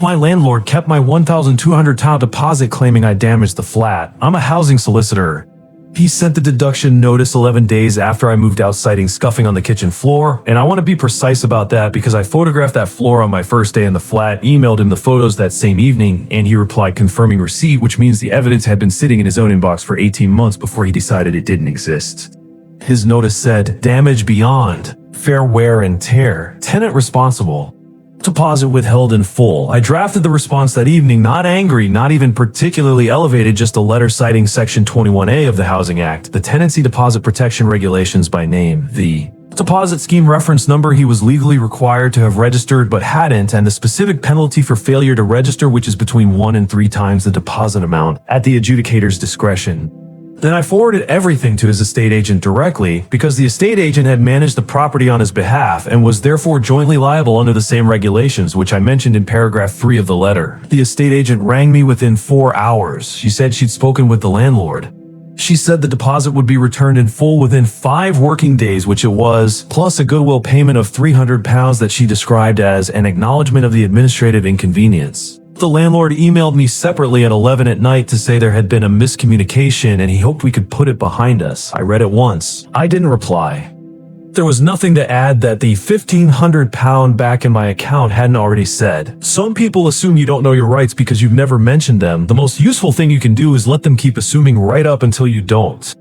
My landlord kept my £1,200 deposit claiming I damaged the flat. I'm a housing solicitor. He sent the deduction notice 11 days after I moved out, citing scuffing on the kitchen floor, and I want to be precise about that because I photographed that floor on my first day in the flat, emailed him the photos that same evening, and he replied confirming receipt, which means the evidence had been sitting in his own inbox for 18 months before he decided it didn't exist. His notice said, damage beyond, fair wear and tear, tenant responsible. Deposit withheld in full. I drafted the response that evening, not angry, not even particularly elevated, just a letter citing Section 21A of the Housing Act, the Tenancy Deposit Protection Regulations by name, the deposit scheme reference number he was legally required to have registered but hadn't, and the specific penalty for failure to register, which is between 1 and 3 times the deposit amount, at the adjudicator's discretion. Then I forwarded everything to his estate agent directly because the estate agent had managed the property on his behalf and was therefore jointly liable under the same regulations, which I mentioned in paragraph 3 of the letter. The estate agent rang me within 4 hours. She said she'd spoken with the landlord. She said the deposit would be returned in full within 5 working days, which it was, plus a goodwill payment of £300 that she described as an acknowledgement of the administrative inconvenience. The landlord emailed me separately at 11 at night to say there had been a miscommunication and he hoped we could put it behind us. I read it once. I didn't reply. There was nothing to add that the £1,500 back in my account hadn't already said. Some people assume you don't know your rights because you've never mentioned them. The most useful thing you can do is let them keep assuming right up until you don't.